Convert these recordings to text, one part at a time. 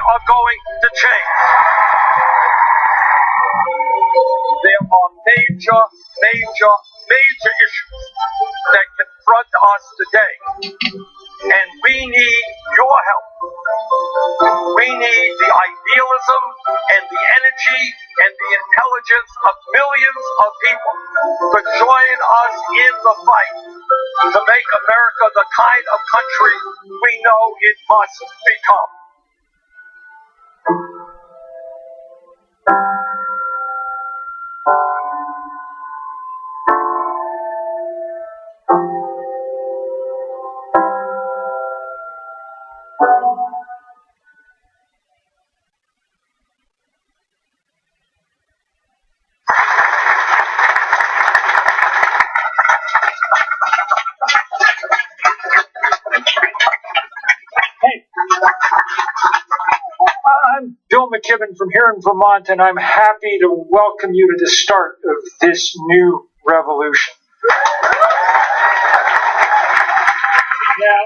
are going to change. There are major issues that confront us today, and we need your help. We need the idealism and the energy and the intelligence of millions of people to join us in the fight to make America the kind of country we know it must become. I'm Bill McKibben from here in Vermont, and I'm happy to welcome you to the start of this new revolution. Now,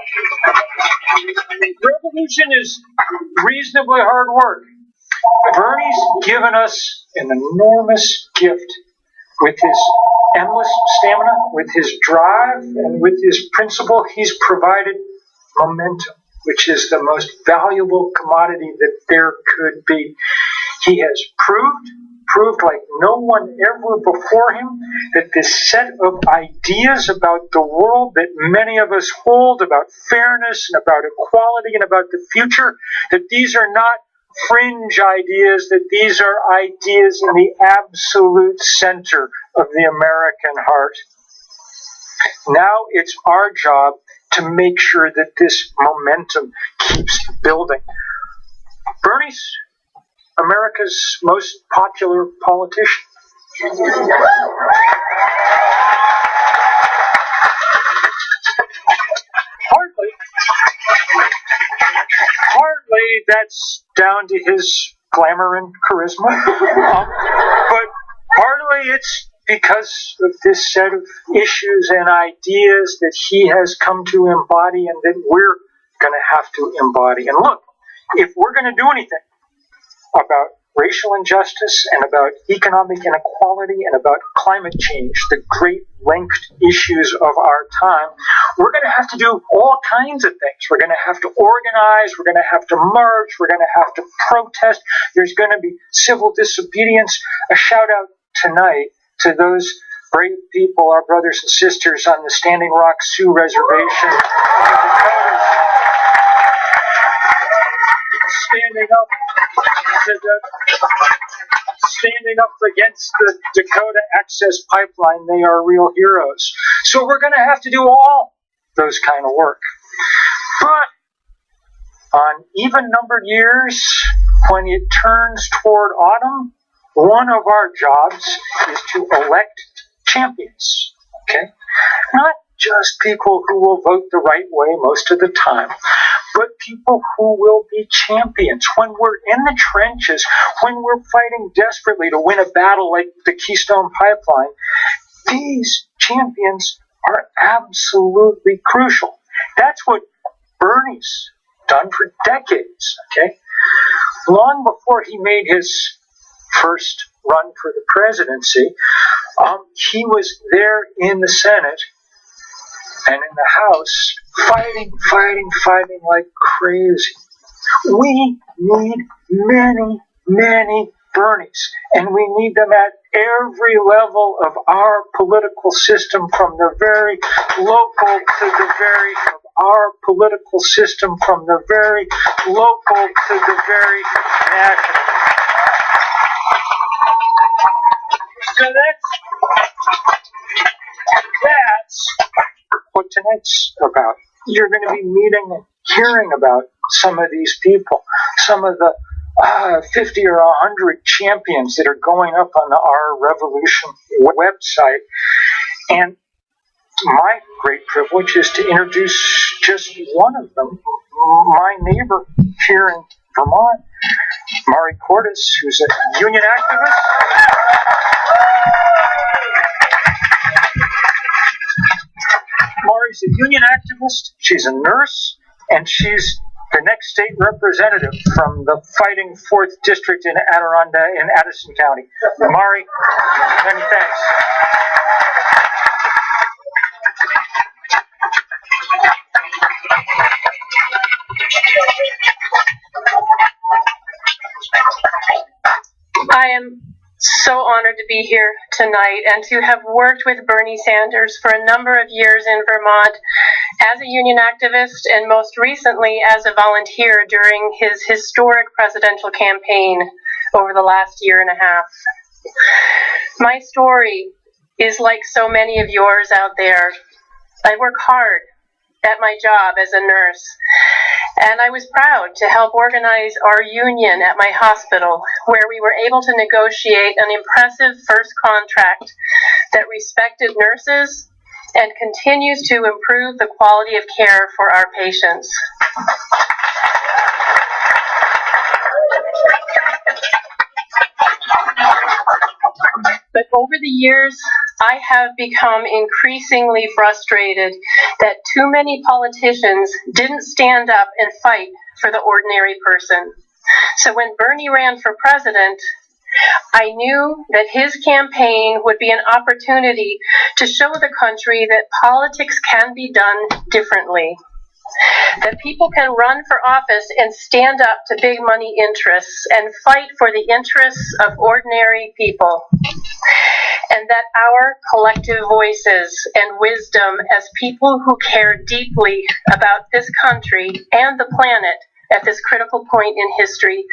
revolution is reasonably hard work. Bernie's given us an enormous gift with his endless stamina, with his drive, and with his principle. He's provided momentum, which is the most valuable commodity that there could be. He has proved like no one ever before him, that this set of ideas about the world that many of us hold, about fairness and about equality and about the future, that these are not fringe ideas, that these are ideas in the absolute center of the American heart. Now it's our job to make sure that this momentum keeps building. Bernie's America's most popular politician. Partly that's down to his glamour and charisma, but partly it's because of this set of issues and ideas that he has come to embody and that we're going to have to embody. And look, if we're going to do anything about racial injustice and about economic inequality and about climate change, the great linked issues of our time, we're going to have to do all kinds of things. We're going to have to organize, we're going to have to march, we're going to have to protest, there's going to be civil disobedience. A shout out tonight to those brave people, our brothers and sisters on the Standing Rock Sioux Reservation in the Dakotas, standing up against the Dakota Access Pipeline. They are real heroes. So we're going to have to do all those kind of work. But on even-numbered years, when it turns toward autumn, one of our jobs is to elect champions. Okay? Not just people who will vote the right way most of the time, but people who will be champions. When we're in the trenches, when we're fighting desperately to win a battle like the Keystone Pipeline, these champions are absolutely crucial. That's what Bernie's done for decades, okay? Long before he made his first run for the presidency, he was there in the Senate and in the House, fighting like crazy. We need many Bernies, and we need them at every level of our political system, from the very local to the very national. So that's what tonight's about. You're going to be meeting and hearing about some of these people, some of the 50 or 100 champions that are going up on the Our Revolution website. And my great privilege is to introduce just one of them, my neighbor here in Vermont, Mari Cordes, who's a union activist. Mari's a union activist, she's a nurse, and she's the next state representative from the fighting 4th District in Adirondack in Addison County. Mari, many thanks. I am so honored to be here tonight and to have worked with Bernie Sanders for a number of years in Vermont as a union activist and most recently as a volunteer during his historic presidential campaign over the last year and a half. My story is like so many of yours out there. I work hard at my job as a nurse, and I was proud to help organize our union at my hospital, where we were able to negotiate an impressive first contract that respected nurses and continues to improve the quality of care for our patients. But over the years, I have become increasingly frustrated that too many politicians didn't stand up and fight for the ordinary person. So when Bernie ran for president, I knew that his campaign would be an opportunity to show the country that politics can be done differently. That people can run for office and stand up to big money interests and fight for the interests of ordinary people. And that our collective voices and wisdom as people who care deeply about this country and the planet at this critical point in history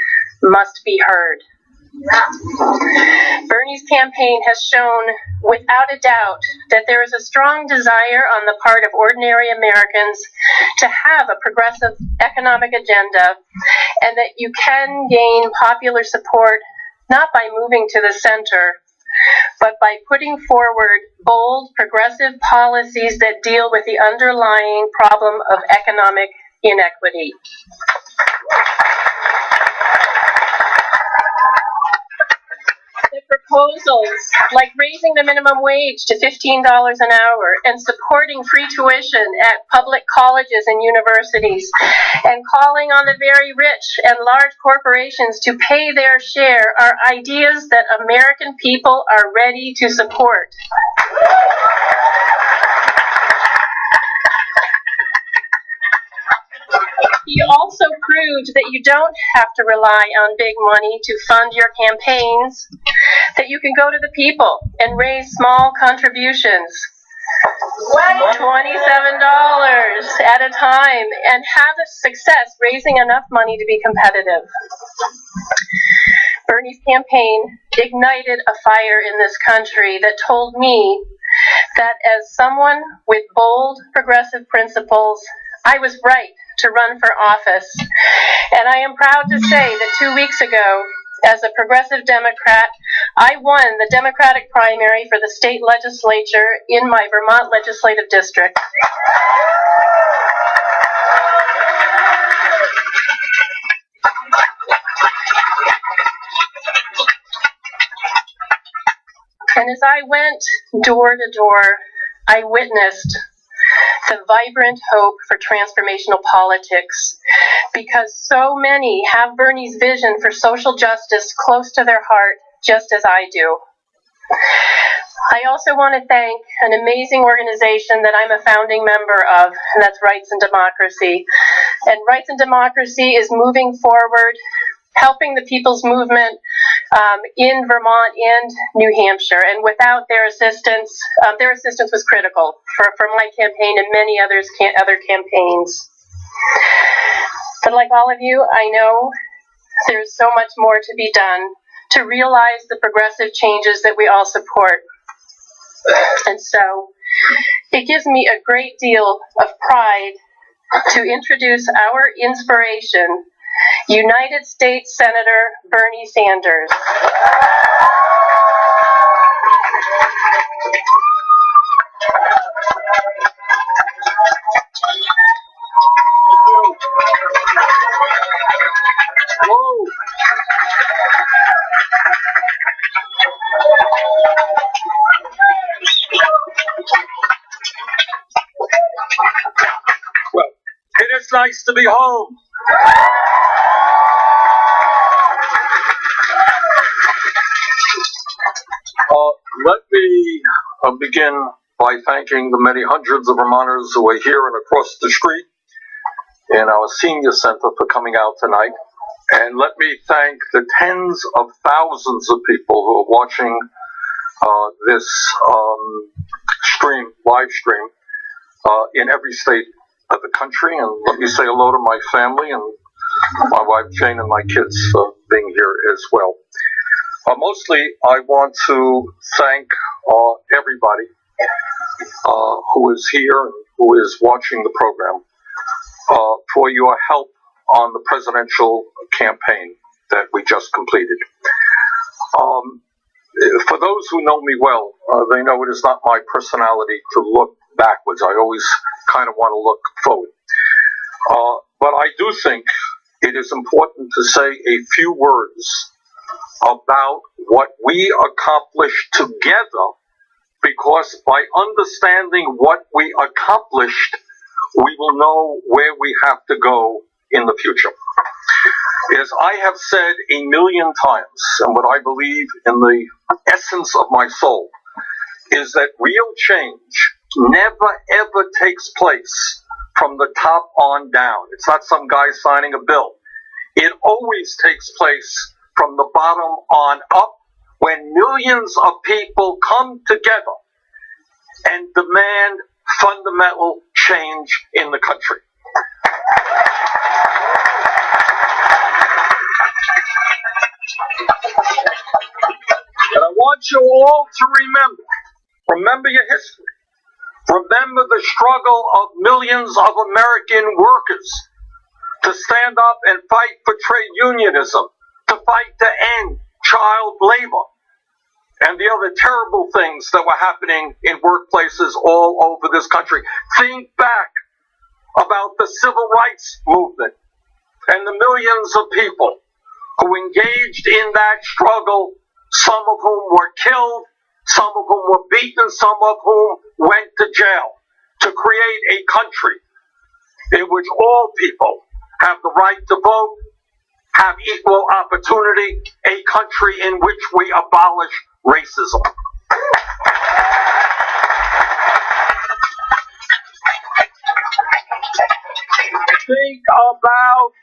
must be heard. Bernie's campaign has shown without a doubt that there is a strong desire on the part of ordinary Americans to have a progressive economic agenda, and that you can gain popular support not by moving to the center, but by putting forward bold, progressive policies that deal with the underlying problem of economic inequity. The proposals like raising the minimum wage to $15 an hour and supporting free tuition at public colleges and universities and calling on the very rich and large corporations to pay their share are ideas that American people are ready to support. He also proved that you don't have to rely on big money to fund your campaigns, that you can go to the people and raise small contributions, $27 at a time, and have a success raising enough money to be competitive. Bernie's campaign ignited a fire in this country that told me that as someone with bold, progressive principles, I was right to run for office. And I am proud to say that 2 weeks ago, as a progressive Democrat, I won the Democratic primary for the state legislature in my Vermont legislative district. And as I went door to door, I witnessed the vibrant hope for transformational politics, because so many have Bernie's vision for social justice close to their heart, just as I do. I also want to thank an amazing organization that I'm a founding member of, and that's Rights and Democracy. And Rights and Democracy is moving forward, helping the people's movement in Vermont and New Hampshire. And without their assistance was critical for my campaign and many other campaigns. But like all of you, I know there's so much more to be done to realize the progressive changes that we all support. And so it gives me a great deal of pride to introduce our inspiration, United States Senator Bernie Sanders. Whoa. Well, it is nice to be home. Let me begin by thanking the many hundreds of Vermonters who are here and across the street in our senior center for coming out tonight. And let me thank the tens of thousands of people who are watching this live stream, in every state of the country. And let me say hello to my family and my wife Jane and my kids being here as well. Mostly, I want to thank everybody who is here and who is watching the program for your help on the presidential campaign that we just completed. For those who know me well, they know it is not my personality to look backwards. I always kind of want to look forward. But I do think it is important to say a few words about what we accomplished together, because by understanding what we accomplished, we will know where we have to go in the future. As I have said a million times, and what I believe in the essence of my soul, is that real change never ever takes place from the top on down. It's not some guy signing a bill. It always takes place from the bottom on up, when millions of people come together and demand fundamental change in the country. And I want you all to remember your history. Remember the struggle of millions of American workers to stand up and fight for trade unionism, to fight to end child labor, and the other terrible things that were happening in workplaces all over this country. Think back about the civil rights movement and the millions of people who engaged in that struggle, some of whom were killed, some of whom were beaten, some of whom went to jail, to create a country in which all people have the right to vote, have equal opportunity, a country in which we abolish racism.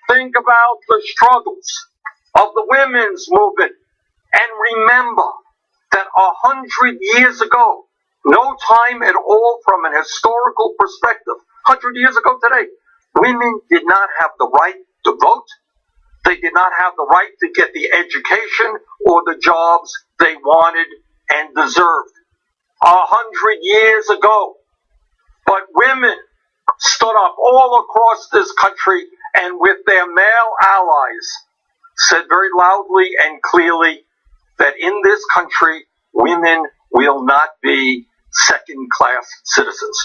Think about the struggles of the women's movement, and remember that 100 years ago, no time at all from an historical perspective, 100 years ago today, women did not have the right to vote. They did not have the right to get the education or the jobs they wanted and deserved. 100 years ago. But women stood up all across this country and with their male allies said very loudly and clearly that in this country, women will not be second-class citizens.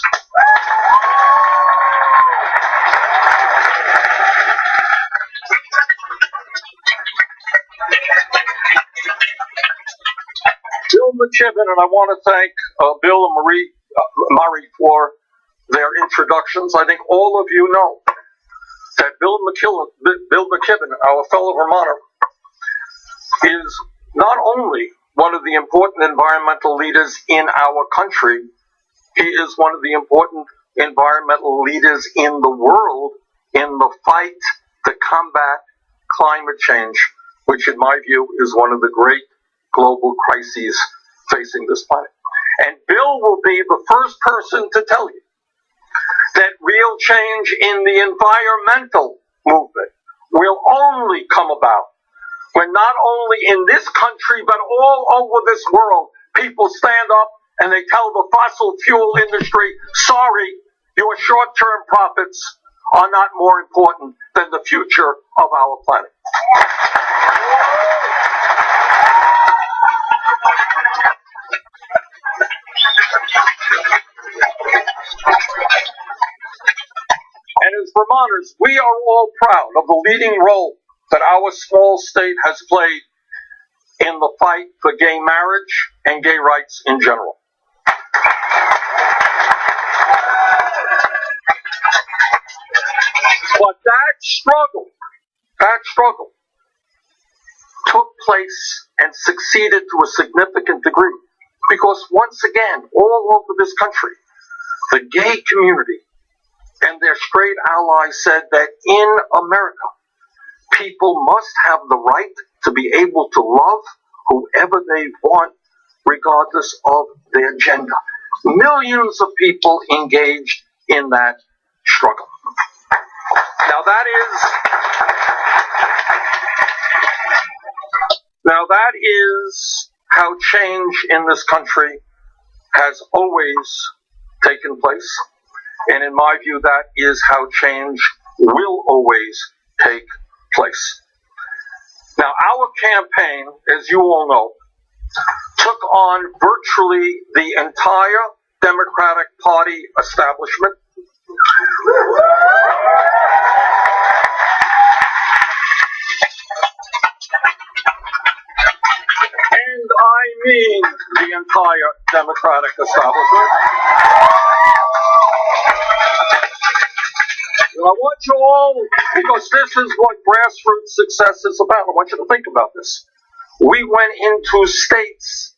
Bill McKibben, and I want to thank Bill and Murray for their introductions. I think all of you know that Bill McKibben, our fellow Vermonter, is not only one of the important environmental leaders in our country, he is one of the important environmental leaders in the world in the fight to combat climate change, which in my view is one of the great global crises facing this planet. And Bill will be the first person to tell you that real change in the environmental movement will only come about when not only in this country but all over this world people stand up and they tell the fossil fuel industry, sorry, your short-term profits are not more important than the future of our planet. And as Vermonters, we are all proud of the leading role that our small state has played in the fight for gay marriage and gay rights in general. But that struggle took place and succeeded to a significant degree Because once again, all over this country, the gay community and their straight allies said that in America, people must have the right to be able to love whoever they want, regardless of their gender. Millions of people engaged in that struggle. Now that is how change in this country has always taken place. And in my view, that is how change will always take place. Now, our campaign, as you all know, took on virtually the entire Democratic Party establishment. And I mean the entire Democratic establishment. And I want you all, because this is what grassroots success is about, I want you to think about this. We went into states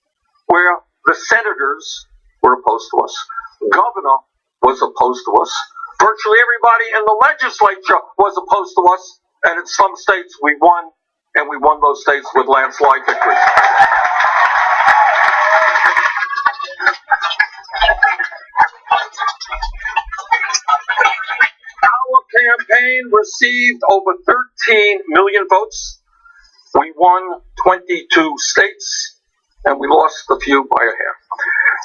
where the senators were opposed to us. Governor was opposed to us. Virtually everybody in the legislature was opposed to us. And in some states we won, and we won those states with landslide victories. Our campaign received over 13 million votes. We won 22 states, and we lost a few by a hair.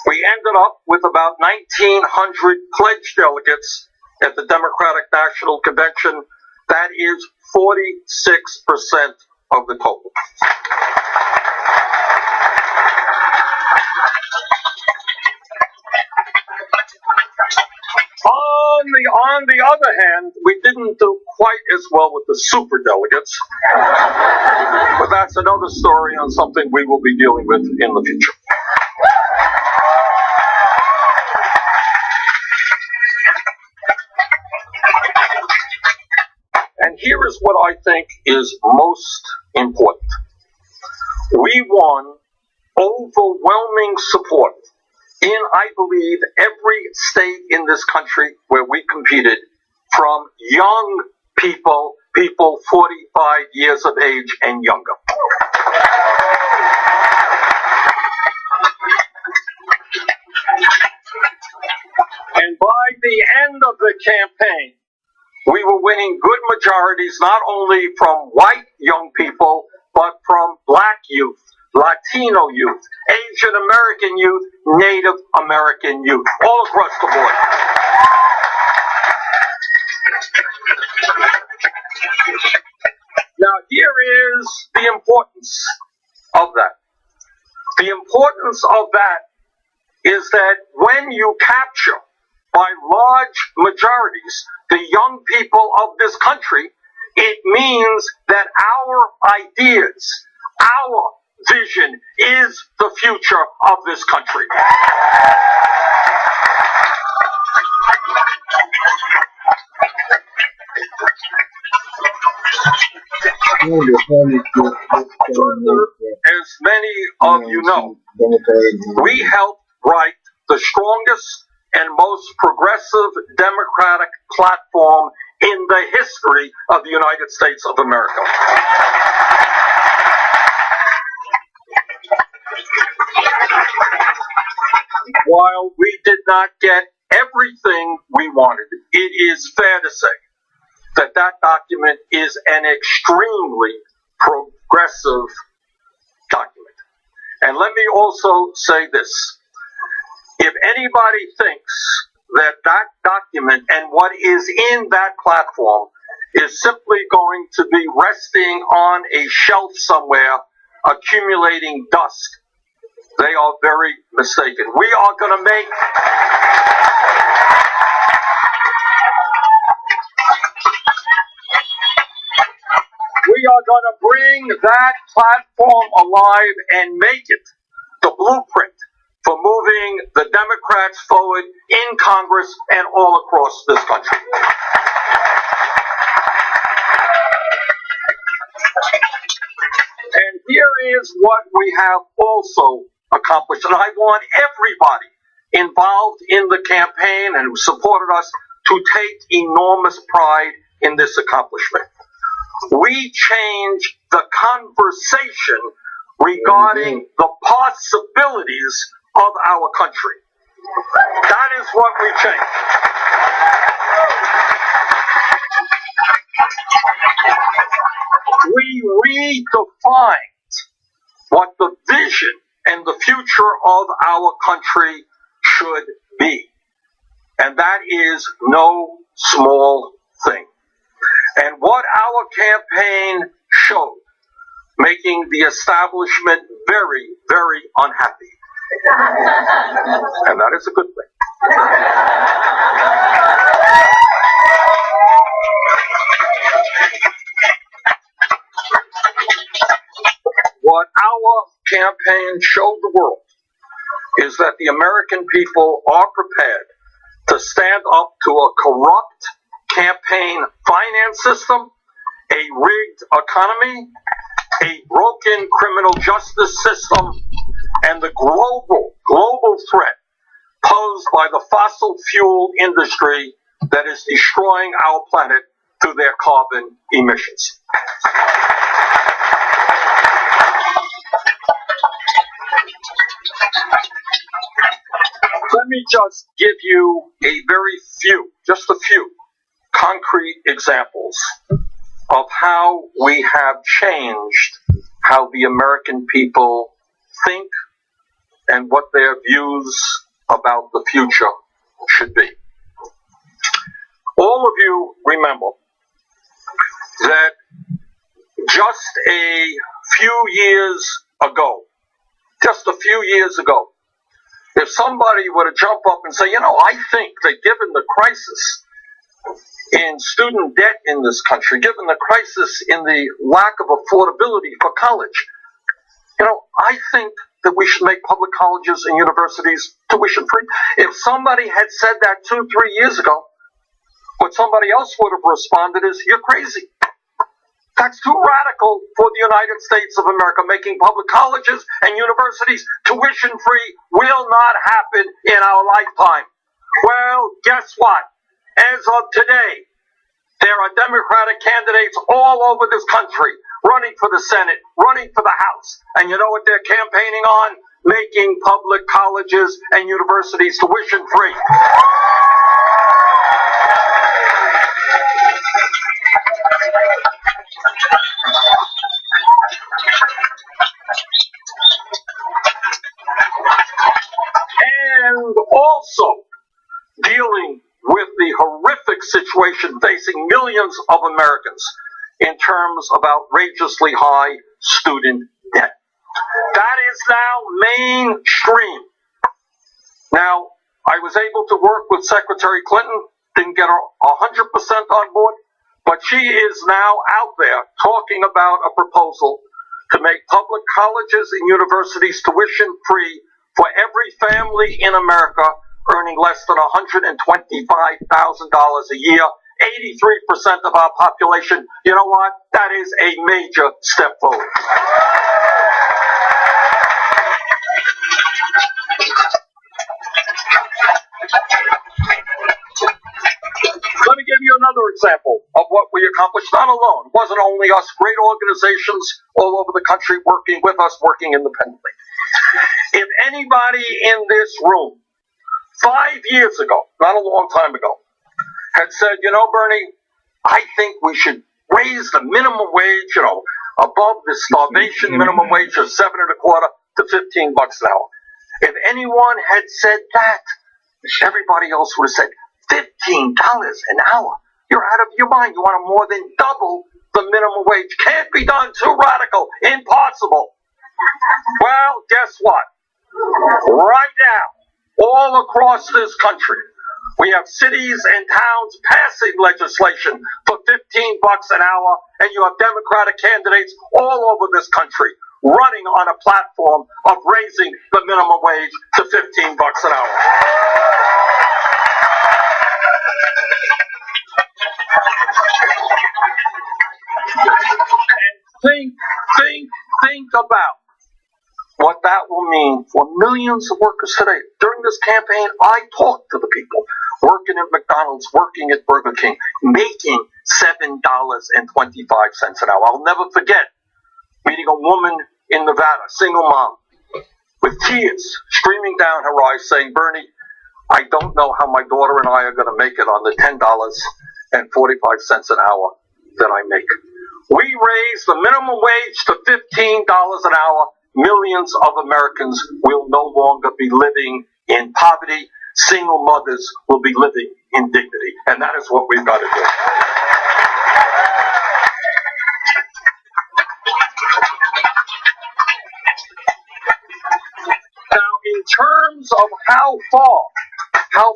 We ended up with about 1,900 pledged delegates at the Democratic National Convention. That is 46% of the total. On the other hand, we didn't do quite as well with the superdelegates, but that's another story on something we will be dealing with in the future. And here is what I think is most important. We won overwhelming support in, I believe, every state in this country where we competed, from young people 45 years of age and younger. And by the end of the campaign, we were winning good majorities, not only from white young people, but from black youth, Latino youth, Asian American youth, Native American youth, all across the board. Now, here is the importance of that. The importance of that is that when you capture by large majorities the young people of this country, it means that our ideas, our vision is the future of this country. Further, as many of you know, we helped write the strongest and most progressive democratic platform in the history of the United States of America. While we did not get everything we wanted, it is fair to say that that document is an extremely progressive document. And let me also say this. If anybody thinks that that document and what is in that platform is simply going to be resting on a shelf somewhere, accumulating dust, they are very mistaken. We are going to make bring that platform alive and make it the blueprint for moving the Democrats forward in Congress and all across this country. And here is what we have also accomplished. And I want everybody involved in the campaign and who supported us to take enormous pride in this accomplishment. We changed the conversation regarding the possibilities of our country. That is what we changed. We redefined what the vision and the future of our country should be. And that is no small thing. And what our campaign showed, making the establishment very, very unhappy. And that is a good thing. What our campaign showed the world is that the American people are prepared to stand up to a corrupt campaign finance system, a rigged economy, a broken criminal justice system, and the global threat posed by the fossil fuel industry that is destroying our planet through their carbon emissions. Let me just give you just a few concrete examples of how we have changed how the American people think and what their views about the future should be. All of you remember that just a few years ago, if somebody were to jump up and say, I think that given the crisis in student debt in this country, given the crisis in the lack of affordability for college, I think that we should make public colleges and universities tuition free. If somebody had said that 2-3 years ago, what somebody else would have responded is, you're crazy. That's too radical for the United States of America. Making public colleges and universities tuition free will not happen in our lifetime. Well, guess what? As of today, there are Democratic candidates all over this country running for the Senate, running for the House. And you know what they're campaigning on? Making public colleges and universities tuition free. And also dealing with the horrific situation facing millions of Americans in terms of outrageously high student debt. That is now mainstream. Now, I was able to work with Secretary Clinton, didn't get her 100% on board, but she is now out there talking about a proposal to make public colleges and universities tuition free for every family in America earning less than $125,000 a year, 83% of our population. You know what? That is a major step forward. Let me give you another example of what we accomplished. Not alone. It wasn't only us, great organizations all over the country working with us, working independently. If anybody in this room 5 years ago, not a long time ago, had said, Bernie, I think we should raise the minimum wage, above the starvation minimum wage of $7.25 to $15 an hour. If anyone had said that, everybody else would have said, $15 an hour? You're out of your mind. You want to more than double the minimum wage. Can't be done. Too radical. Impossible. Well, guess what? Right now, all across this country, we have cities and towns passing legislation for $15 an hour, and you have Democratic candidates all over this country running on a platform of raising the minimum wage to $15 an hour. And think about what that will mean for millions of workers today. During this campaign, I talked to the people working at McDonald's, working at Burger King, making $7.25 an hour. I'll never forget meeting a woman in Nevada, single mom, with tears streaming down her eyes saying, Bernie, I don't know how my daughter and I are going to make it on the $10.45 an hour that I make. We raise the minimum wage to $15 an hour. Millions of Americans will no longer be living in poverty. Single mothers will be living in dignity. And that is what we've got to do. Now, in terms of how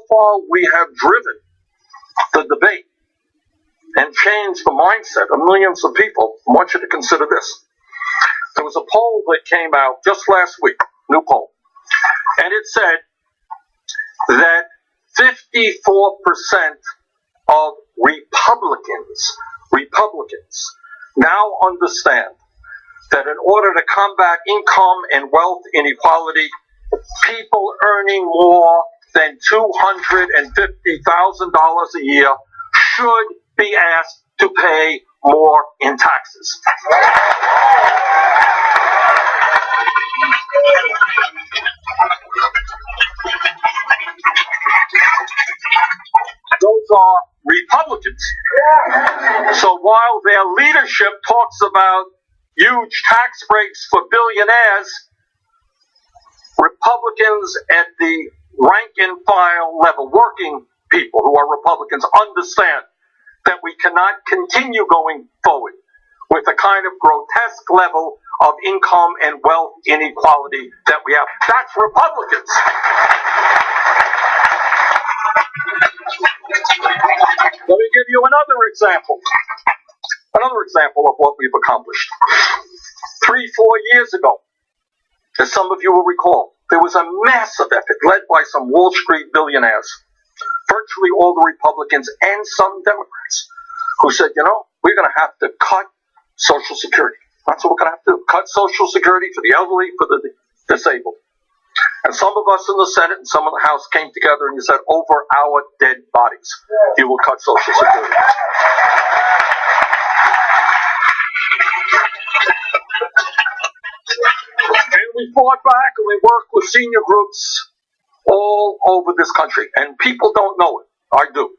far we have driven the debate and changed the mindset of millions of people, I want you to consider this. There was a poll that came out just last week, new poll, and it said that 54% of Republicans now understand that in order to combat income and wealth inequality, people earning more than $250,000 a year should be asked to pay more in taxes. Those are Republicans. So while their leadership talks about huge tax breaks for billionaires, Republicans at the rank and file level, working people who are Republicans, understand that we cannot continue going forward with the kind of grotesque level of income and wealth inequality that we have. That's Republicans. Let me give you another example of what we've accomplished. 3-4 years ago, as some of you will recall, there was a massive effort led by some Wall Street billionaires, virtually all the Republicans and some Democrats, who said, we're going to have to cut Social Security. That's what we're going to have to do. Cut Social Security for the elderly, for the disabled. And some of us in the Senate and some of the House came together and you said, over our dead bodies, you will cut Social Security. And we fought back and we worked with senior groups all over this country. And people don't know it. I do.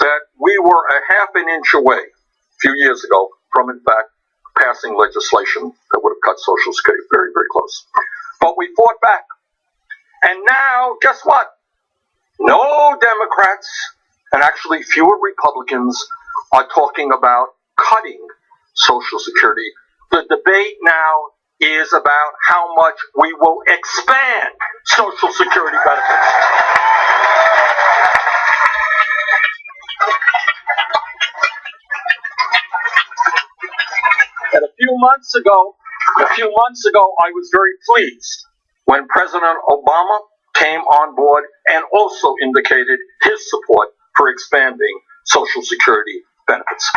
That we were a half an inch away a few years ago from, in fact, passing legislation that would have cut Social Security. Very, very close. But we fought back. And now, guess what? No Democrats, and actually fewer Republicans, are talking about cutting Social Security. The debate now is about how much we will expand Social Security benefits. And a few months ago, I was very pleased when President Obama came on board and also indicated his support for expanding Social Security benefits.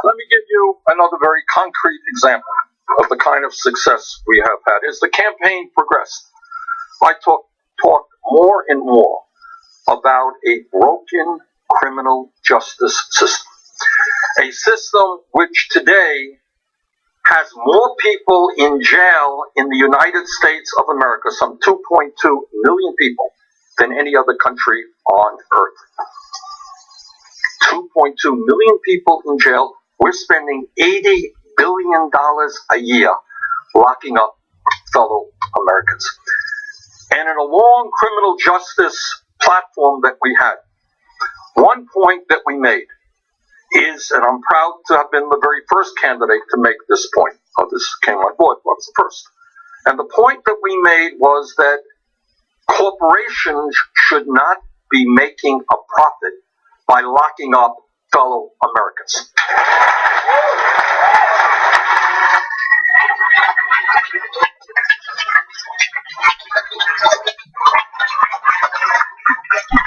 Let me give you another very concrete example of the kind of success we have had. As the campaign progressed, I talked more and more about a broken criminal justice system. A system which today has more people in jail in the United States of America, some 2.2 million people, than any other country on earth. 2.2 million people in jail. We're spending $80 billion a year locking up fellow Americans. And in a long criminal justice platform that we had, one point that we made is, and I'm proud to have been the very first candidate to make this point. This came on board, I was the first. And the point that we made was that corporations should not be making a profit by locking up fellow Americans.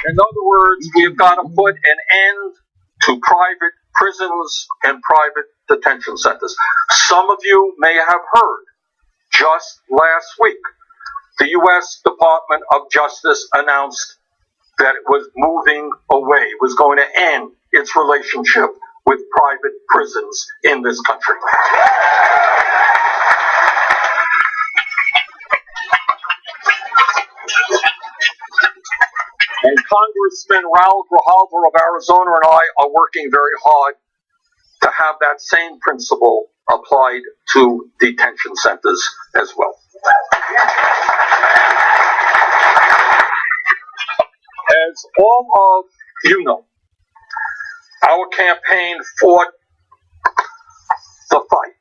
In other words, we've got to put an end to private prisons and private detention centers. Some of you may have heard just last week, the U.S. Department of Justice announced that it was moving away, was going to end its relationship with private prisons in this country. And Congressman Raul Grijalva of Arizona and I are working very hard to have that same principle applied to detention centers as well. As all of you know, our campaign fought the fight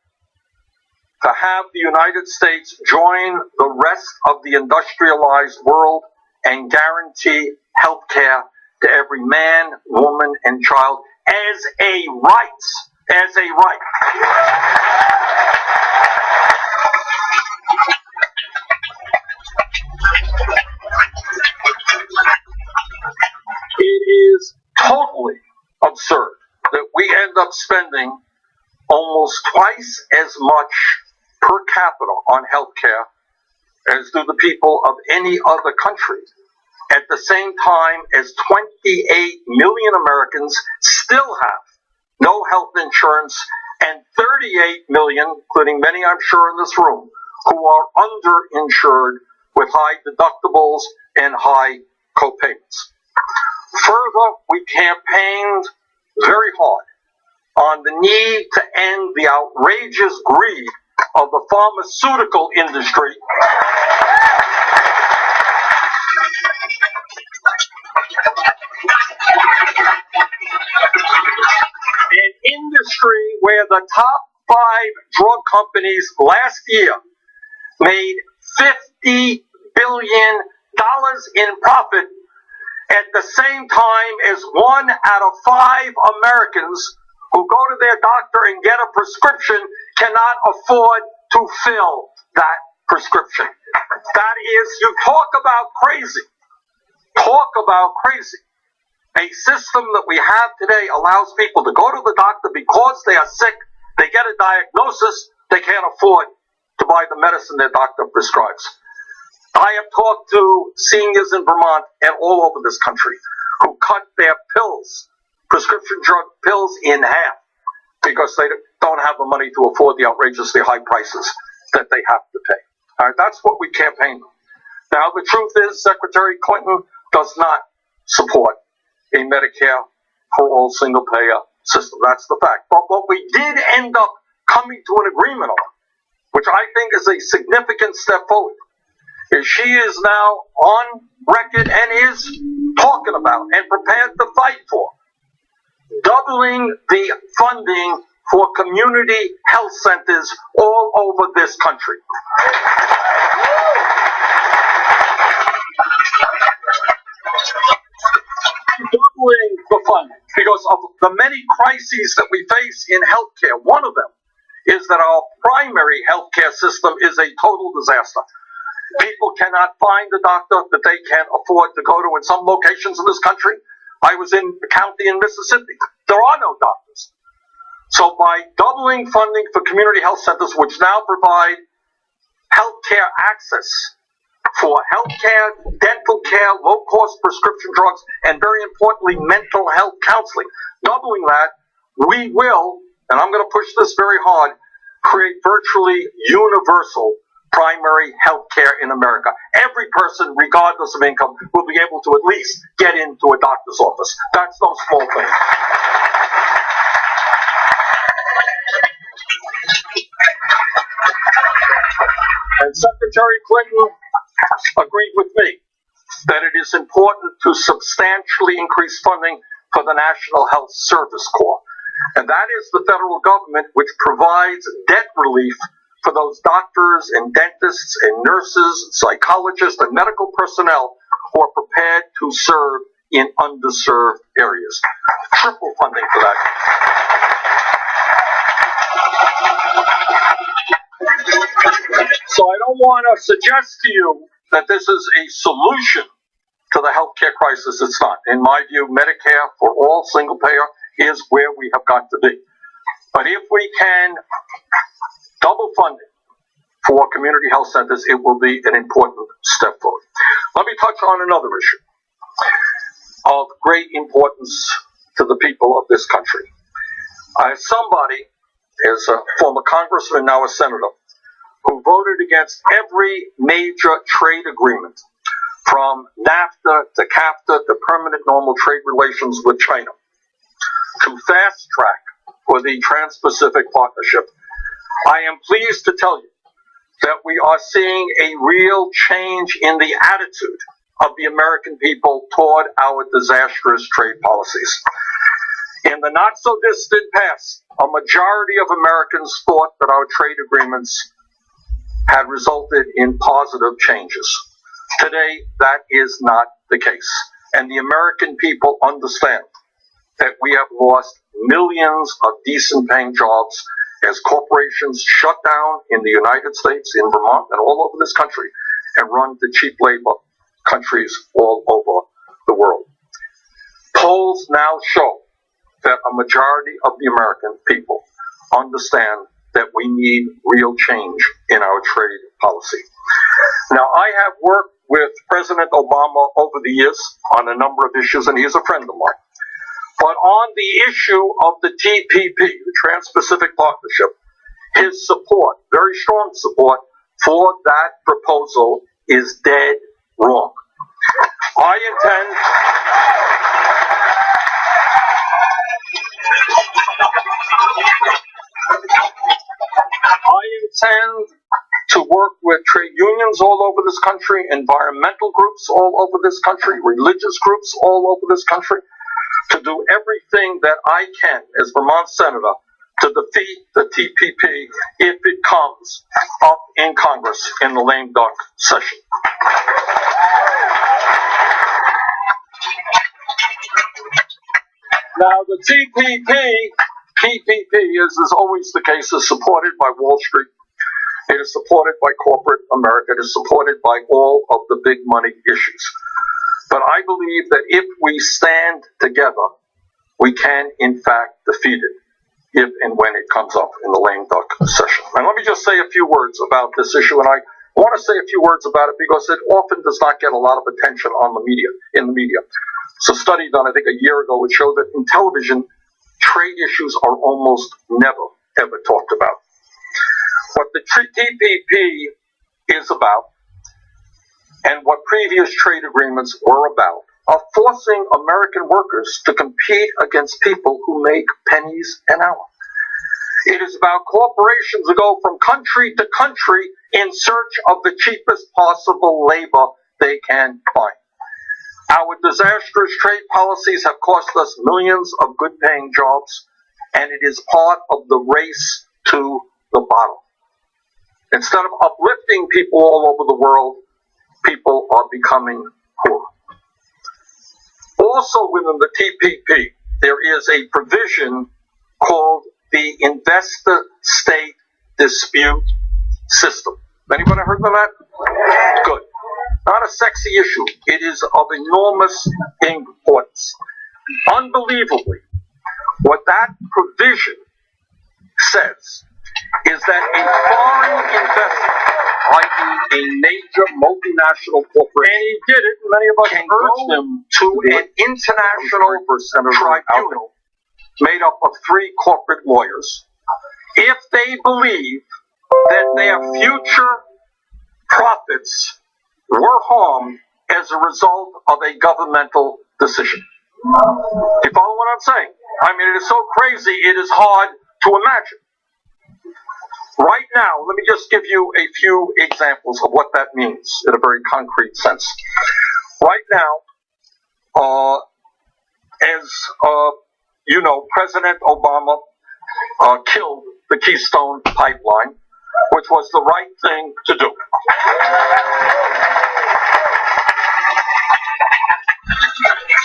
to have the United States join the rest of the industrialized world and guarantee health care to every man, woman, and child as a right. As a right. It is totally absurd that we end up spending almost twice as much per capita on health care as do the people of any other country, at the same time as 28 million Americans still have no health insurance, and 38 million, including many I'm sure in this room, who are underinsured with high deductibles and high copayments. Further, we campaigned very hard on the need to end the outrageous greed of the pharmaceutical industry an industry where the top 5 drug companies last year made $50 billion in profit at the same time as 1 out of 5 Americans who go to their doctor and get a prescription cannot afford to fill that prescription. That is, you talk about crazy. Talk about crazy. A system that we have today allows people to go to the doctor because they are sick, they get a diagnosis, they can't afford to buy the medicine their doctor prescribes. I have talked to seniors in Vermont and all over this country who cut their pills, prescription drug pills, in half because they don't have the money to afford the outrageously high prices that they have to pay. All right, that's what we campaigned on. Now, the truth is, Secretary Clinton does not support a Medicare for all single-payer system. That's the fact. But what we did end up coming to an agreement on, which I think is a significant step forward, is she is now on record and is talking about and prepared to fight for doubling the funding for community health centers all over this country. Doubling the funding because of the many crises that we face in healthcare. One of them is that our primary healthcare system is a total disaster. People cannot find a doctor that they can afford to go to in some locations in this country. I was in a county in Mississippi. There are no doctors. So by doubling funding for community health centers, which now provide healthcare access for healthcare, dental care, low-cost prescription drugs, and very importantly, mental health counseling, doubling that, we will, and I'm going to push this very hard, create virtually universal primary health care in America. Every person, regardless of income, will be able to at least get into a doctor's office. That's no small thing. And Secretary Clinton agreed with me that it is important to substantially increase funding for the National Health Service Corps. And that is the federal government which provides debt relief for those doctors and dentists and nurses, psychologists, and medical personnel who are prepared to serve in underserved areas. Triple funding for that. So I don't want to suggest to you that this is a solution to the healthcare crisis. It's not. In my view, Medicare for all single payer is where we have got to be. But if we can double fund it for community health centers, it will be an important step forward. Let me touch on another issue of great importance to the people of this country. As somebody, as a former congressman, now a senator, who voted against every major trade agreement, from NAFTA to CAFTA to permanent normal trade relations with China, to fast track for the Trans-Pacific Partnership, I am pleased to tell you that we are seeing a real change in the attitude of the American people toward our disastrous trade policies. In the not-so-distant past, a majority of Americans thought that our trade agreements had resulted in positive changes. Today, that is not the case. And the American people understand that we have lost millions of decent-paying jobs as corporations shut down in the United States, in Vermont, and all over this country, and run to cheap labor countries all over the world. Polls now show that a majority of the American people understand that we need real change in our trade policy. Now, I have worked with President Obama over the years on a number of issues, and he's a friend of mine. But on the issue of the TPP, the Trans-Pacific Partnership, his support, very strong support for that proposal is dead wrong. I intend to work with trade unions all over this country, environmental groups all over this country, religious groups all over this country, to do everything that I can as Vermont Senator to defeat the TPP if it comes up in Congress in the lame duck session. Now, the TPP is always the case, is supported by Wall Street. It is supported by corporate America. It is supported by all of the big money issues. But I believe that if we stand together, we can, in fact, defeat it if and when it comes up in the lame duck session. And let me just say a few words about this issue, and I want to say a few words about it because it often does not get a lot of attention on the media, in the media. So, a study done, I think, a year ago would show that in television, trade issues are almost never, ever talked about. What the TPP is about, and what previous trade agreements were about, are forcing American workers to compete against people who make pennies an hour. It is about corporations that go from country to country in search of the cheapest possible labor they can find. Our disastrous trade policies have cost us millions of good-paying jobs, and it is part of the race to the bottom. Instead of uplifting people all over the world, people are becoming poor. Also within the TPP, there is a provision called the Investor-State Dispute System. Anybody heard of that? Good. Not a sexy issue. It is of enormous importance. Unbelievably, what that provision says is that a foreign investor, i.e. a major multinational corporation, and he did it, many of us can urge them to an international tribunal made up of 3 corporate lawyers, if they believe that their future profits were harmed as a result of a governmental decision. You follow what I'm saying? I mean, it is so crazy, it is hard to imagine. Right now, let me just give you a few examples of what that means in a very concrete sense. Right now, as you know, President Obama killed the Keystone Pipeline, which was the right thing to do.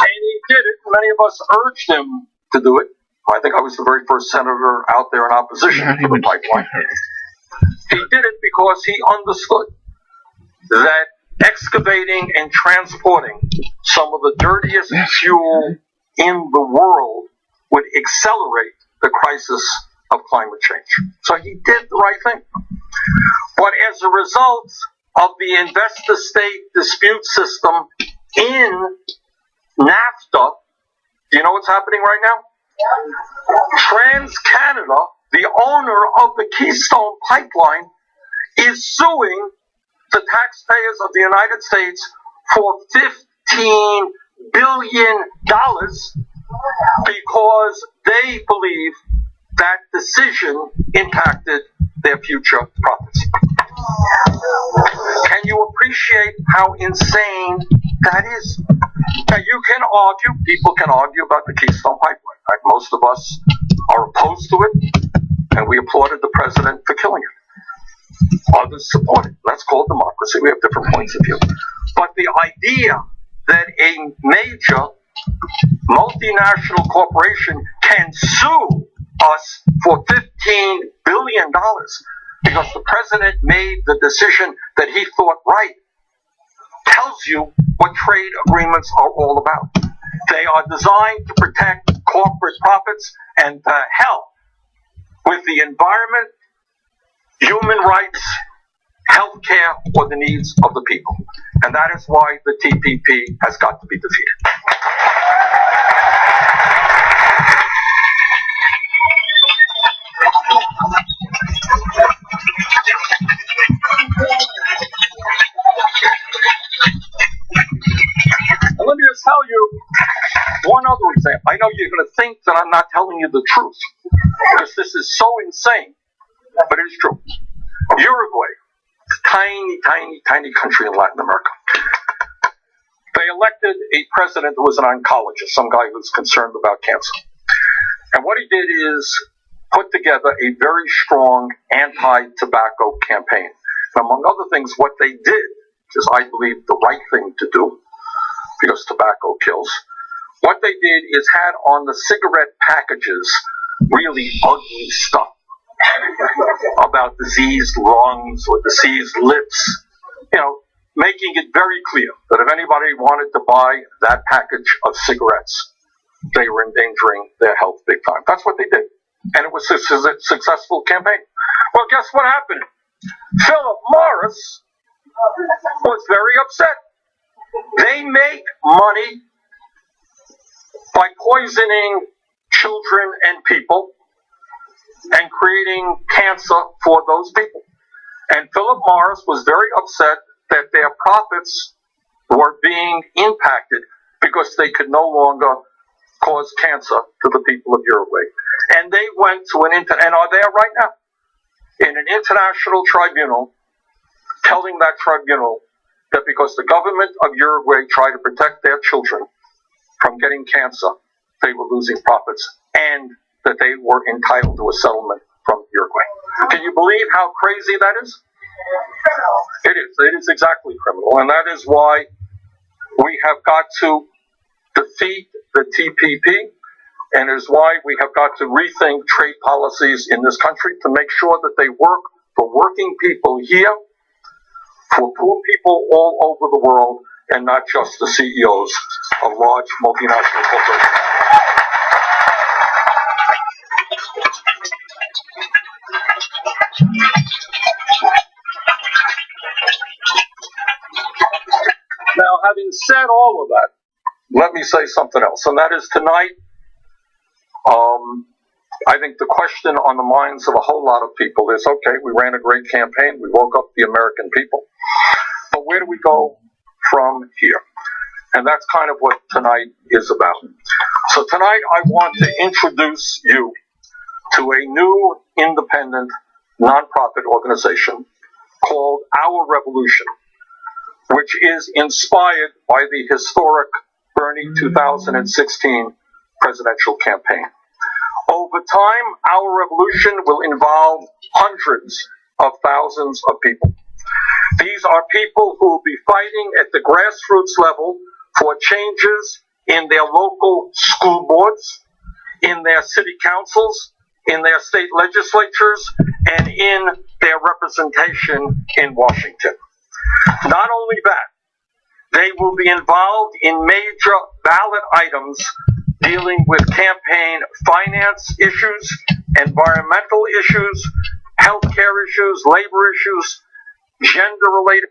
And he did it. Many of us urged him to do it. I think I was the very first senator out there in opposition to the pipeline. He did it because he understood that excavating and transporting some of the dirtiest fuel in the world would accelerate the crisis of climate change. So he did the right thing. But as a result of the investor-state dispute system in NAFTA, do you know what's happening right now? TransCanada, the owner of the Keystone Pipeline, is suing the taxpayers of the United States for $15 billion because they believe that decision impacted their future profits. Can you appreciate how insane that is? Now, you can argue, people can argue about the Keystone Pipeline. Right? Most of us are opposed to it, and we applauded the president for killing it. Others support it. That's called democracy. We have different points of view. But the idea that a major multinational corporation can sue us for $15 billion because the president made the decision that he thought right tells you what trade agreements are all about. They are designed to protect corporate profits and to help with the environment, human rights, healthcare, or the needs of the people. And that is why the TPP has got to be defeated. And let me just tell you one other example. I know you're going to think that I'm not telling you the truth, because this is so insane, but it is true. Uruguay, tiny, tiny, tiny country in Latin America. They elected a president who was an oncologist, some guy who's concerned about cancer. And what he did is put together a very strong anti-tobacco campaign. And among other things, what they did, which is, I believe, the right thing to do, because tobacco kills, what they did is had on the cigarette packages really ugly stuff about diseased lungs or diseased lips, making it very clear that if anybody wanted to buy that package of cigarettes, they were endangering their health big time. That's what they did. And it was a successful campaign. Well, guess what happened? Philip Morris was very upset. They make money by poisoning children and people and creating cancer for those people. And Philip Morris was very upset that their profits were being impacted because they could no longer cause cancer to the people of Uruguay. And they went to and are there right now, in an international tribunal, telling that tribunal that because the government of Uruguay tried to protect their children from getting cancer, they were losing profits, and that they were entitled to a settlement from Uruguay. Can you believe how crazy that is? It is. It is exactly criminal, and that is why we have got to defeat the TPP, and is why we have got to rethink trade policies in this country to make sure that they work for working people here, for poor people all over the world, and not just the CEOs of large multinational corporations. Now, having said all of that, let me say something else, and that is tonight, I think the question on the minds of a whole lot of people is, okay, we ran a great campaign, we woke up the American people, but where do we go from here? And that's kind of what tonight is about. So tonight I want to introduce you to a new independent nonprofit organization called Our Revolution, which is inspired by the historic Bernie 2016 presidential campaign. Over time, Our Revolution will involve hundreds of thousands of people. These are people who will be fighting at the grassroots level for changes in their local school boards, in their city councils, in their state legislatures, and in their representation in Washington. Not only that, they will be involved in major ballot items dealing with campaign finance issues, environmental issues, healthcare issues, labor issues, gender-related.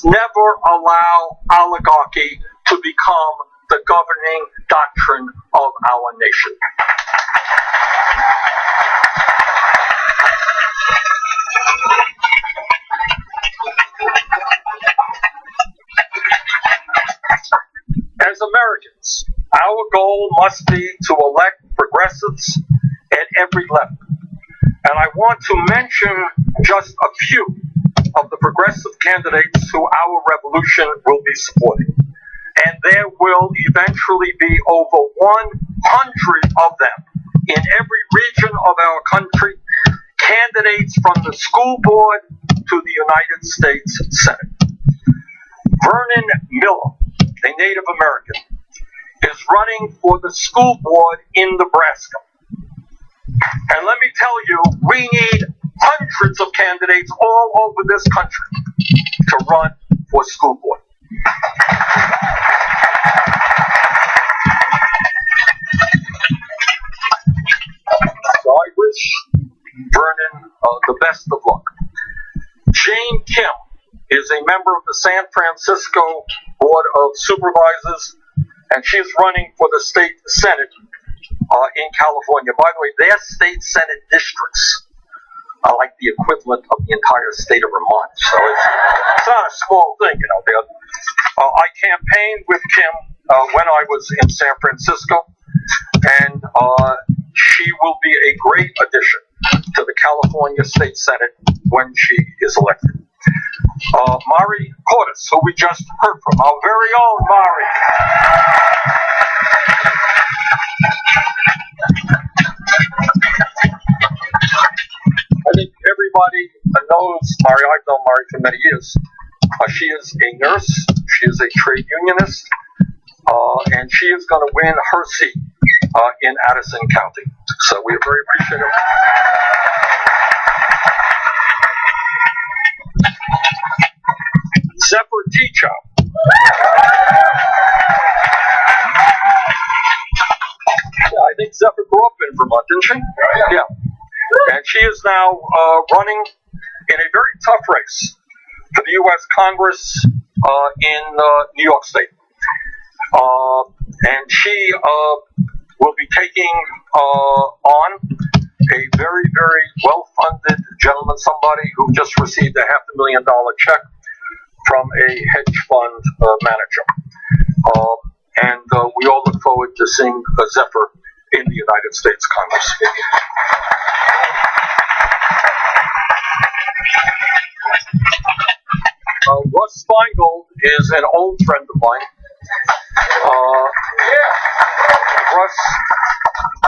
Never allow oligarchy to become the governing doctrine of our nation. As Americans, our goal must be to elect progressives at every level. And I want to mention just a few of the progressive candidates who our revolution will be supporting. And there will eventually be over 100 of them in every region of our country, candidates from the school board to the United States Senate. Vernon Miller, a Native American, is running for the school board in Nebraska. And let me tell you, we need hundreds of candidates all over this country to run for school board. So I wish Vernon the best of luck. Jane Kim is a member of the San Francisco Board of Supervisors, and she's running for the state Senate in California. By the way, their state Senate districts are like the equivalent of the entire state of Vermont. So it's not a small thing, you know. I campaigned with Kim when I was in San Francisco, and she will be a great addition to the California State Senate when she is elected. Mari Cordes, who we just heard from, our very own Mari. I think everybody knows Mari. I've known Mari for many years. She is a nurse. She is a trade unionist. And she is going to win her seat in Addison County. So we are very appreciative. Zephyr Teachow. Yeah, I think Zephyr grew up in Vermont, didn't she? Yeah. And she is now running in a very tough race for the U.S. Congress in New York State. And she will be taking on a very, very well-funded gentleman, somebody who just received a $500,000 check from a hedge fund manager. And we all look forward to seeing Zephyr in the United States Congress. Russ Feingold is an old friend of mine. Russ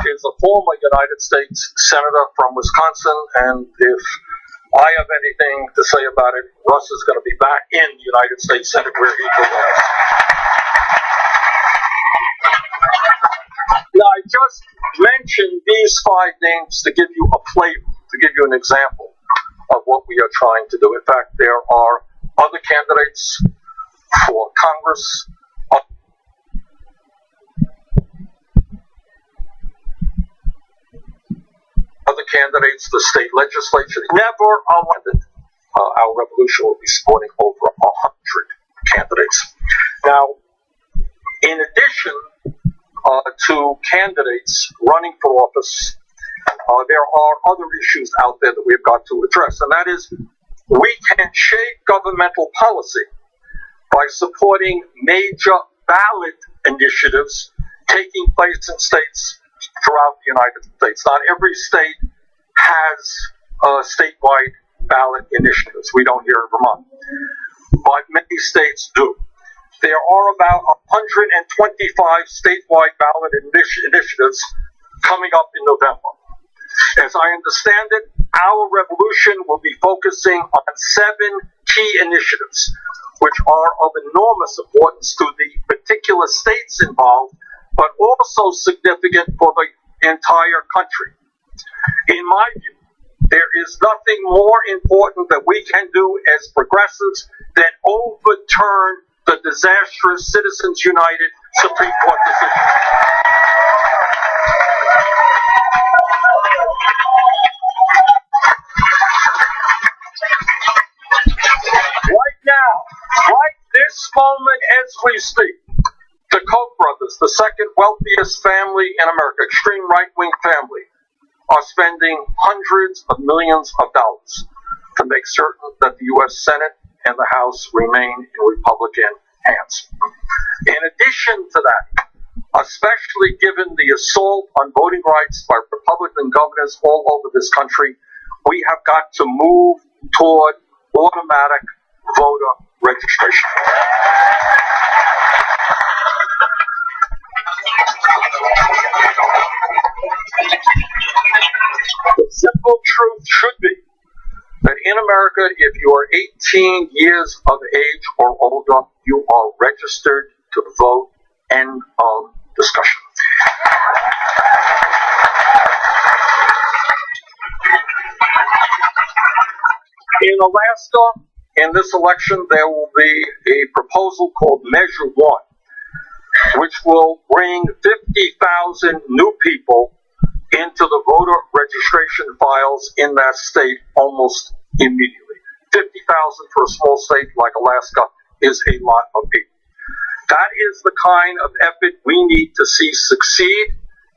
is a former United States Senator from Wisconsin, and if I have anything to say about it, Russ is going to be back in the United States Senate where he belongs. Now, I just mentioned these 5 names to give you a flavor, to give you an example of what we are trying to do. In fact, there are other candidates for Congress. Other candidates, the state legislature, never elected. Our revolution will be supporting over 100 candidates. Now, in addition to candidates running for office, there are other issues out there that we've got to address, and that is we can shape governmental policy by supporting major ballot initiatives taking place in states throughout the United States. Not every state has statewide ballot initiatives. We don't here in Vermont, but many states do. There are about 125 statewide ballot initiatives coming up in November. As I understand it, our revolution will be focusing on 7 key initiatives, which are of enormous importance to the particular states involved, but also significant for the entire country. In my view, there is nothing more important that we can do as progressives than overturn the disastrous Citizens United Supreme Court decision. Right now, right this moment as we speak, the Koch brothers, the second wealthiest family in America, extreme right-wing family, are spending hundreds of millions of dollars to make certain that the U.S. Senate and the House remain in Republican hands. In addition to that, especially given the assault on voting rights by Republican governors all over this country, we have got to move toward automatic voter registration. The simple truth should be that in America, if you are 18 years of age or older, you are registered to vote. End of discussion. In Alaska, in this election, there will be a proposal called Measure 1, which will bring 50,000 new people into the voter registration files in that state almost immediately. 50,000 for a small state like Alaska is a lot of people. That is the kind of effort we need to see succeed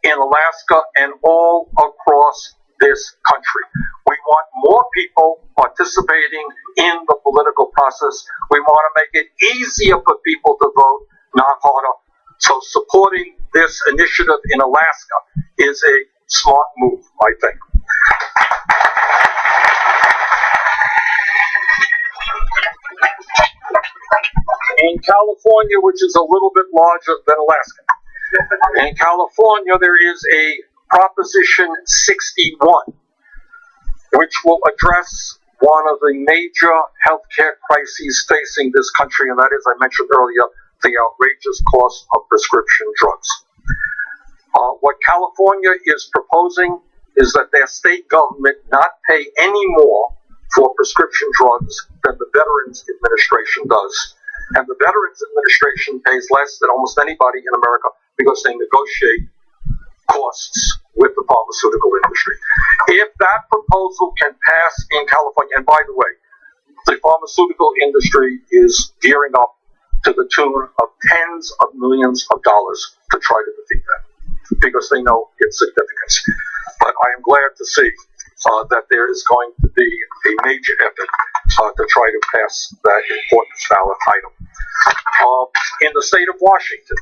in Alaska and all across this country. We want more people participating in the political process. We want to make it easier for people to vote, not harder. So supporting this initiative in Alaska is a smart move, I think. In California, which is a little bit larger than Alaska, in California there is a Proposition 61, which will address one of the major healthcare crises facing this country, and that is, I mentioned earlier, the outrageous cost of prescription drugs. What California is proposing is that their state government not pay any more for prescription drugs than the Veterans Administration does. And the Veterans Administration pays less than almost anybody in America because they negotiate costs with the pharmaceutical industry. If that proposal can pass in California, and by the way, the pharmaceutical industry is gearing up to the tune of tens of millions of dollars to try to defeat that, because they know its significance. But I am glad to see that there is going to be a major effort to try to pass that important ballot item. In the state of Washington,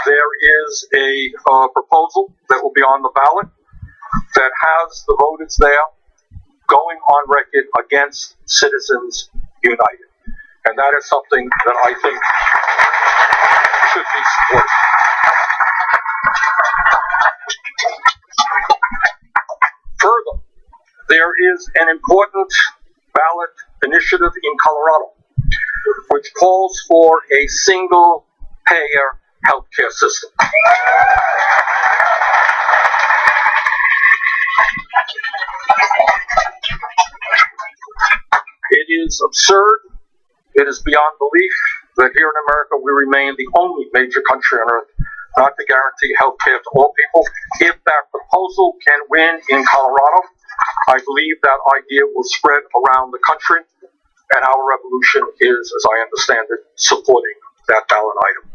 there is a proposal that will be on the ballot that has the voters there going on record against Citizens United. And that is something that I think should be supported. Further, there is an important ballot initiative in Colorado which calls for a single-payer healthcare system. It is absurd, it is beyond belief that here in America we remain the only major country on earth not to guarantee health care to all people. If that proposal can win in Colorado, I believe that idea will spread around the country, and our revolution is, as I understand it, supporting that ballot item.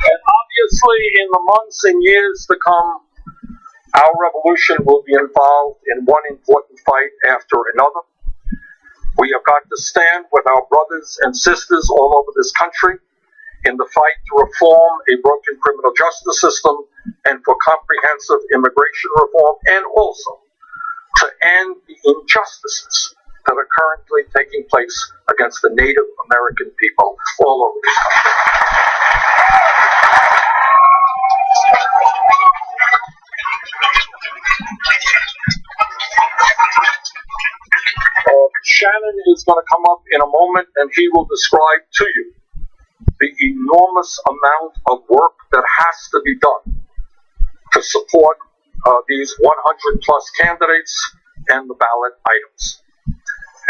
And obviously, in the months and years to come, our revolution will be involved in one important fight after another. We have got to stand with our brothers and sisters all over this country in the fight to reform a broken criminal justice system and for comprehensive immigration reform, and also to end the injustices that are currently taking place against the Native American people all over this country. Shannon is going to come up in a moment, and he will describe to you the enormous amount of work that has to be done to support these 100 plus candidates and the ballot items.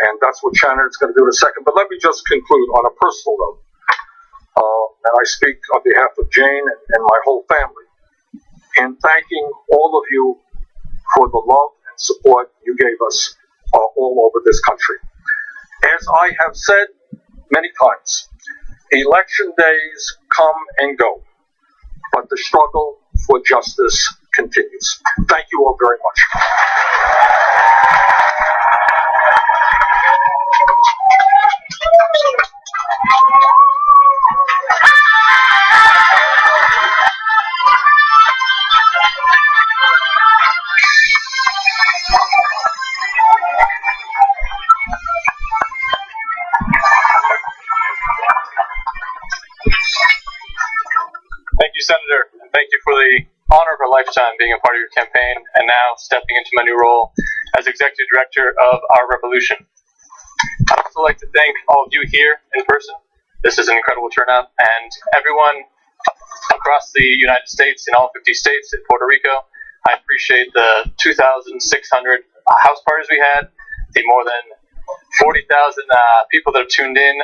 And that's what Shannon is going to do in a second. But let me just conclude on a personal note. And I speak on behalf of Jane and my whole family in thanking all of you for the love and support you gave us all over this country. As I have said many times, election days come and go, but the struggle for justice continues. Thank you all very much. Thank you, Senator, and thank you for the honor of a lifetime being a part of your campaign and now stepping into my new role as Executive Director of our revolution. I'd also like to thank all of you here in person. This is an incredible turnout, and everyone across the United States, in all 50 states, in Puerto Rico, I appreciate the 2,600 house parties we had, the more than 40,000 people that have tuned in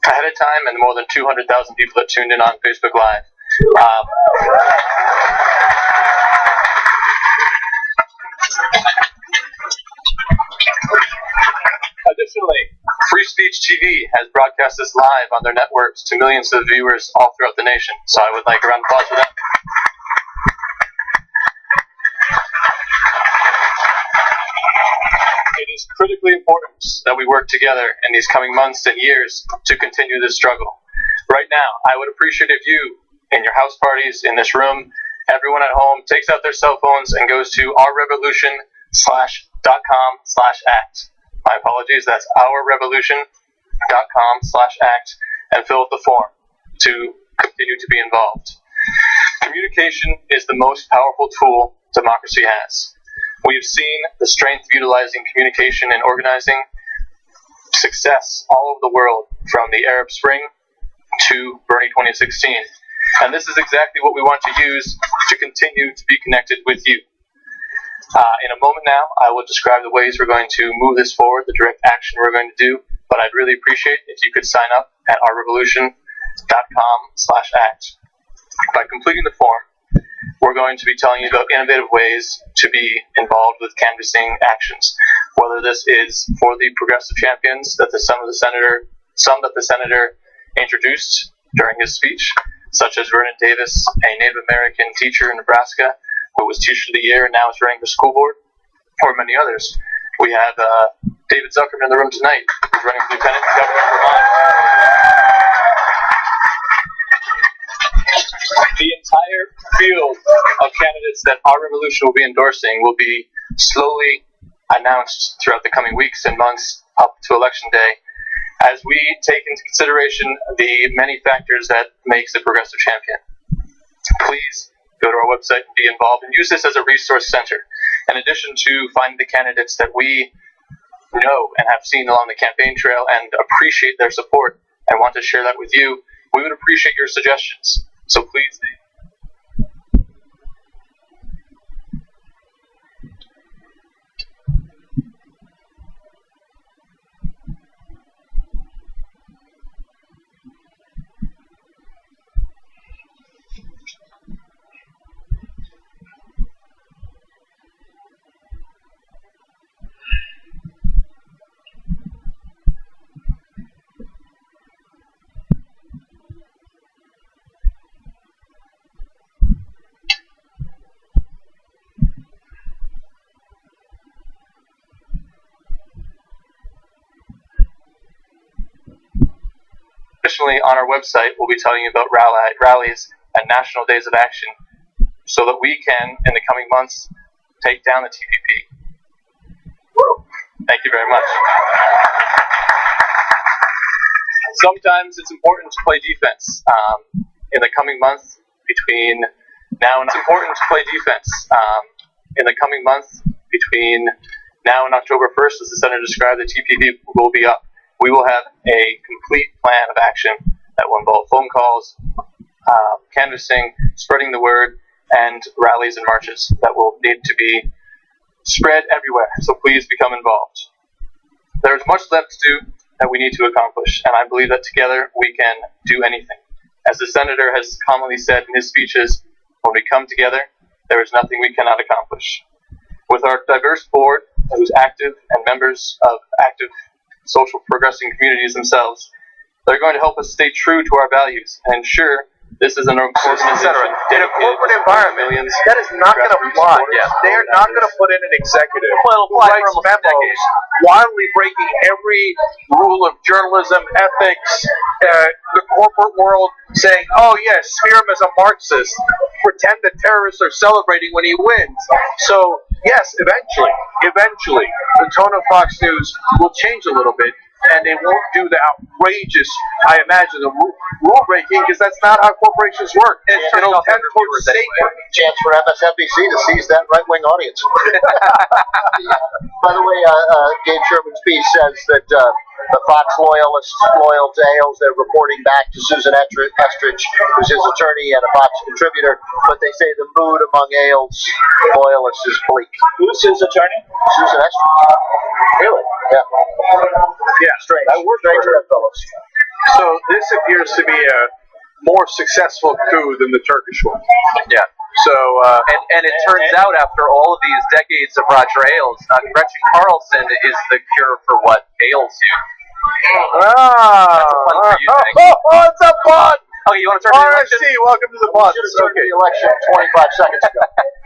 ahead of time, and the more than 200,000 people that tuned in on Facebook Live. Additionally, Free Speech TV has broadcast this live on their networks to millions of viewers all throughout the nation. So I would like a round of applause for them. It is critically important that we work together in these coming months and years to continue this struggle. Right now, I would appreciate if you, in your house parties, in this room, everyone at home, takes out their cell phones and goes to ourrevolution.com/act. My apologies, that's ourrevolution.com/act, and fill out the form to continue to be involved. Communication is the most powerful tool democracy has. We have seen the strength of utilizing communication and organizing success all over the world, from the Arab Spring to Bernie 2016. And this is exactly what we want to use to continue to be connected with you. In a moment now, I will describe the ways we're going to move this forward, the direct action we're going to do, but I'd really appreciate if you could sign up at ourrevolution.com/act. By completing the form, we're going to be telling you about innovative ways to be involved with canvassing actions, whether this is for the progressive champions that some that the senator introduced during his speech, such as Vernon Davis, a Native American teacher in Nebraska who was Teacher of the Year and now is running for school board, or many others. We have David Zuckerman in the room tonight, who's running for Lieutenant Governor of Vermont. The entire field of candidates that our revolution will be endorsing will be slowly announced throughout the coming weeks and months up to Election Day, as we take into consideration the many factors that makes the progressive champion. Please go to our website and be involved, and use this as a resource center. In addition to finding the candidates that we know and have seen along the campaign trail and appreciate their support and want to share that with you, we would appreciate your suggestions. So please. Additionally, on our website, we'll be telling you about rallies and national days of action so that we can, in the coming months, take down the TPP. Thank you very much. Sometimes it's important to play defense. In the coming month between now and it's important to play defense. In the coming month between now and October 1st, as the Senator described, the TPP will be up. We will have a complete plan of action that will involve phone calls, canvassing, spreading the word, and rallies and marches that will need to be spread everywhere. So please become involved. There is much left to do that we need to accomplish, and I believe that together we can do anything. As the Senator has commonly said in his speeches, when we come together, there is nothing we cannot accomplish. With our diverse board, who's active, and members of active social progressing communities themselves, they're going to help us stay true to our values and ensure this is an organization in a corporate environment that is not going to fly. They are not going to put in an executive who writes memos wildly breaking every rule of journalism, ethics, the corporate world, saying, oh yes, smear him as a Marxist, pretend that terrorists are celebrating when he wins. So yes, eventually, the tone of Fox News will change a little bit, and they won't do the outrageous, I imagine, the rule breaking, because that's not how corporations work. It'll tend towards sacred. Chance for MSNBC to seize that right-wing audience. By the way, Dave Sherman's piece says that the Fox loyalists loyal to Ailes, they're reporting back to Susan Estrich, who's his attorney and a Fox contributor, but they say the mood among Ailes loyalists is bleak. Who's his attorney? Susan Estrich. Really? Yeah. Yeah, Strange. I worked for Strange her. bedfellows. So this appears to be a more successful coup than the Turkish one. Yeah. So, And it turns out after all of these decades of Roger Ailes, Gretchen Carlson is the cure for what ails you. ah, fun for you, Nick. it's a bun. Okay, you want to turn to the election? RSC, welcome to the bun. Should have started the election 25 seconds ago.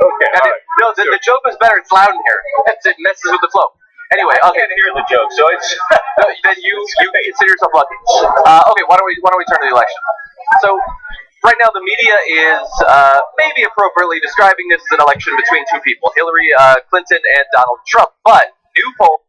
Okay. And no, the joke is better. It's loud in here. It messes with the flow. Anyway, I okay. can't hear the joke, so it's. No, then you consider yourself lucky. Okay, why don't we turn to the election? So right now the media is maybe appropriately describing this as an election between two people, Hillary Clinton and Donald Trump. But new poll.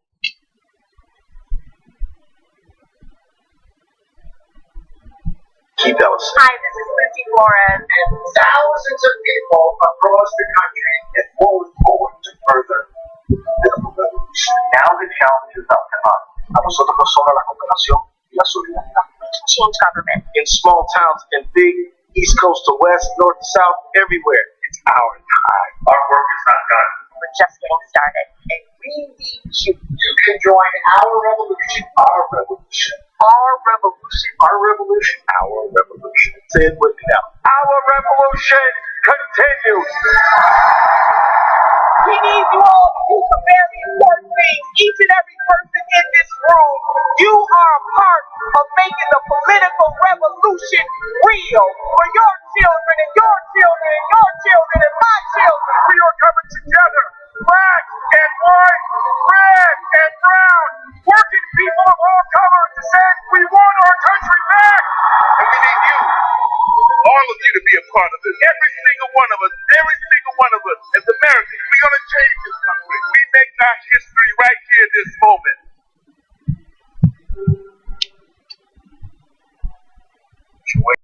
Keep Ellis. Hi, this is Lucy Flores. And thousands of people across the country get forward to further the revolution. Now the challenge is up to us. A nosotros nos sobra la cooperación y la solidaridad. Change government. In small towns and big, east coast to west, north to south, everywhere. It's our time. Our work is not done. We're just getting started. And we need you. You can join our revolution. Our revolution. Our revolution. Our revolution. Our revolution. Say it with me now. Our revolution continues. We need you all to do some very important things. Each and every person in this room, you are a part of making the political revolution real for your children and your children and your children and my children. We are coming together. Black and white, red and brown, working people of all colors to say we want our country back. And we need you, all of you, to be a part of this. Every single one of us, as Americans, we're going to change this country. We make our history right here this moment.